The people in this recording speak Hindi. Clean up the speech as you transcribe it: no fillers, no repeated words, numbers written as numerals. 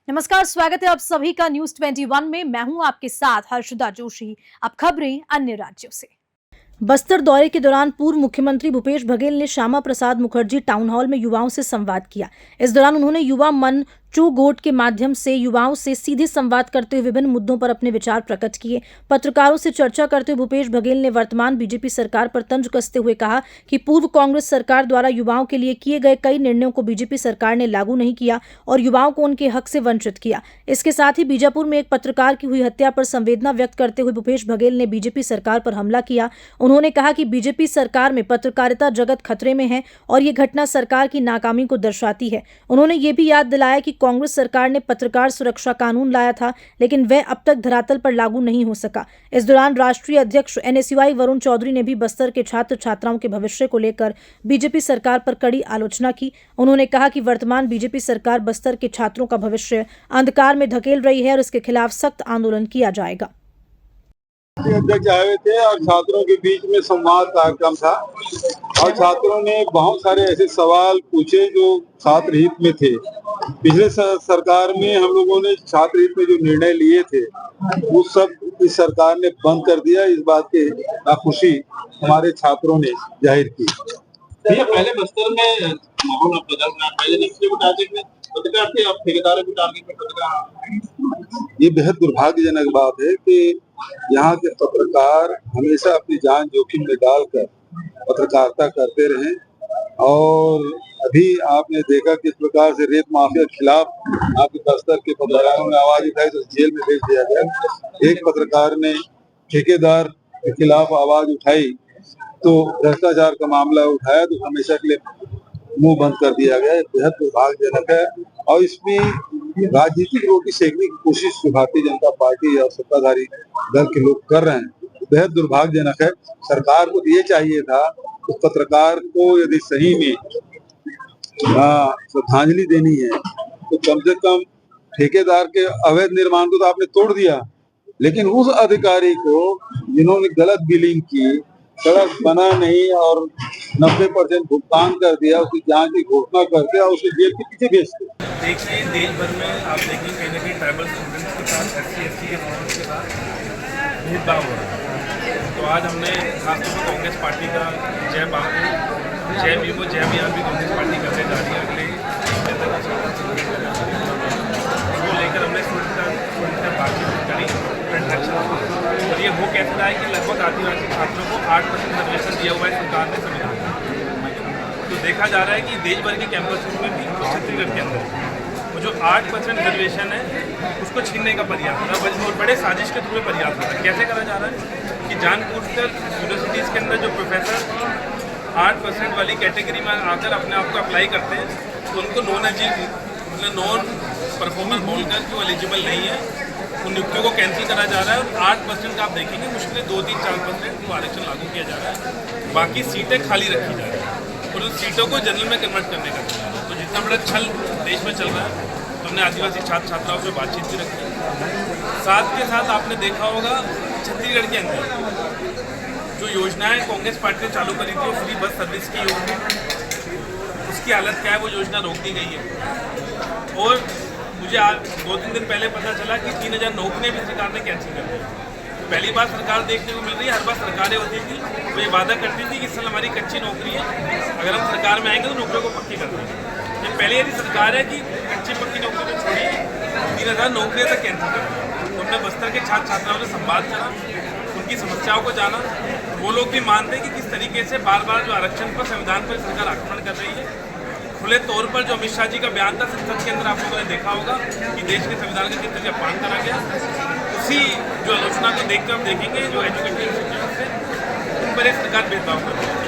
नमस्कार, स्वागत है आप सभी का न्यूज 21 में। मैं हूं आपके साथ हर्षदा जोशी। अब खबरें अन्य राज्यों से। बस्तर दौरे के दौरान पूर्व मुख्यमंत्री भूपेश बघेल ने श्यामा प्रसाद मुखर्जी टाउन हॉल में युवाओं से संवाद किया। इस दौरान उन्होंने युवा मन चो गोट के माध्यम से युवाओं से सीधे संवाद करते हुए विभिन्न मुद्दों पर अपने विचार प्रकट किए। पत्रकारों से चर्चा करते हुए भूपेश बघेल ने वर्तमान बीजेपी सरकार पर तंज कसते हुए कहा कि पूर्व कांग्रेस सरकार द्वारा युवाओं के लिए किए गए कई निर्णयों को बीजेपी सरकार ने लागू नहीं किया और युवाओं को उनके हक से वंचित किया। इसके साथ ही बीजापुर में एक पत्रकार की हुई हत्या पर संवेदना व्यक्त करते हुए भूपेश बघेल ने बीजेपी सरकार पर हमला किया। उन्होंने कहा कि बीजेपी सरकार में पत्रकारिता जगत खतरे में है और ये घटना सरकार की नाकामी को दर्शाती है। उन्होंने ये भी याद दिलाया कि कांग्रेस सरकार ने पत्रकार सुरक्षा कानून लाया था, लेकिन वह अब तक धरातल पर लागू नहीं हो सका। इस दौरान राष्ट्रीय अध्यक्ष NSUI वरुण चौधरी ने भी बस्तर के छात्र छात्राओं के भविष्य को लेकर बीजेपी सरकार पर कड़ी आलोचना की। उन्होंने कहा कि वर्तमान बीजेपी सरकार बस्तर के छात्रों का भविष्य अंधकार में धकेल रही है और इसके खिलाफ सख्त आंदोलन किया जाएगा। अध्यक्ष आए हुए थे और छात्रों के बीच में संवाद कार्यक्रम था और छात्रों ने बहुत सारे ऐसे सवाल पूछे जो छात्र हित में थे। पिछले सरकार में हम लोगों ने छात्र हित में जो निर्णय लिए थे वो सब इस सरकार ने बंद कर दिया। इस बात की नाखुशी हमारे छात्रों ने जाहिर की। पहले बस्तर में माहौल बदल रहा है, पहले पत्रकार थे, अब ठेकेदारों को टारगेट में पत्रकार। ये बेहद दुर्भाग्यजनक बात है कि यहाँ के पत्रकार हमेशा अपनी जान जोखिम में डालकर पत्रकारिता करते रहे और अभी आपने देखा किस प्रकार से रेत माफिया के खिलाफ आपके बस्तर के पत्रकारों ने आवाज उठाई तो जेल में भेज दिया गया। एक पत्रकार ने ठेकेदार के खिलाफ आवाज उठाई तो भ्रष्टाचार का मामला उठाया तो हमेशा के लिए मुंह बंद कर दिया गया। बेहद दुर्भाग्यजनक है और इसमें राजनीतिक रोटी सेकने की कोशिश जो भारतीय जनता पार्टी और सत्ताधारी दल के लोग कर रहे हैं बेहद दुर्भाग्यजनक है। सरकार को ये चाहिए था उस पत्रकार को यदि सही में श्रद्धांजलि देनी है तो कम से कम ठेकेदार के अवैध निर्माण को तो आपने तोड़ दिया, लेकिन उस अधिकारी को जिन्होंने गलत बिलिंग की, सड़क बना नहीं और 90% भुगतान कर दिया, उसकी जांच की घोषणा करते और उसे जेल के पीछे भेजते। देखिए देश भर में आप देखेंगे कहीं ना कहीं ट्राइबल स्टूडेंट्स के साथ SC/ST के स्टूडेंट्स के साथ भेदभाव हो रहा है। तो आज हमने खासतौर पर कांग्रेस पार्टी का जय बापू जय भीम जय बिहार भी कांग्रेस पार्टी करने जा रही है। अगले इसको लेकर हमने स्टूडेंट से बातचीत करी और ये वो कहता है कि लगभग आदिवासी छात्रों को 8% रिजर्वेशन दिया हुआ है सरकार ने संविधान में। तो देखा जा रहा है कि देश भर के कैंपस में भी छत्तीसगढ़ के अंदर वो जो 8% रिजर्वेशन है उसको छीनने का प्रयास हो रहा है, बहुत बड़े साजिश के थ्रू प्रयास हो रहा है। कैसे करा जा रहा है कि जानबूझकर यूनिवर्सिटीज़ के अंदर जो प्रोफेसर 8% वाली कैटेगरी में आकर अपने आप को अप्लाई करते हैं तो उनको नॉन परफॉर्मर बोलकर जो एलिजिबल नहीं है उन नियुक्तियों को कैंसिल करा जा रहा है और 8% का आप देखेंगे मुश्किल 2-3-4% को आरक्षण लागू किया जा रहा है। बाकी सीटें खाली रखी जा रही है और उन सीटों को जनरल में कन्वर्ट करने का तो जितना बड़ा छल देश में चल रहा है तो हमने आदिवासी छात्र छात्राओं से बातचीत भी रखी। साथ के साथ आपने देखा होगा छत्तीसगढ़ के अंदर जो योजनाएं कांग्रेस पार्टी ने चालू करी थी फ्री बस सर्विस की योजना, उसकी हालत क्या है, वो योजना रोक दी गई है। और मुझे आज 2-3 दिन पहले पता चला कि 3000 नौकरियां भी सरकार ने कैंसिल कर दी। पहली बार सरकार देखने को मिल रही है, हर बार सरकारें होती थी वो ये वादा करती थी कि इस साल हमारी कच्ची नौकरी है, अगर हम सरकार में आएंगे तो नौकरियों को पक्की कर देंगे। ये पहले यदि सरकार है कि कच्ची पक्की नौकरी को छोड़िए 3000 नौकरियाँ तक कैंसिल कर दी। तो हमने बस्तर के छात्र छात्राओं से संवाद करा, उनकी समस्याओं को जाना। वो लोग भी मानते हैं कि किस तरीके से बार बार जो आरक्षण पर संविधान पर सरकार आक्रमण कर रही है। खुले तौर पर जो अमित शाह जी का बयान था संसद के अंदर आप लोगों ने देखा होगा कि देश के संविधान का किस तरह अपमान करा गया, उसी जो आलोचना को देखकर हम देखेंगे जो एजुकेशन इंस्टीट्यूट से उन पर एक सरकार भेदभाव कर रही है।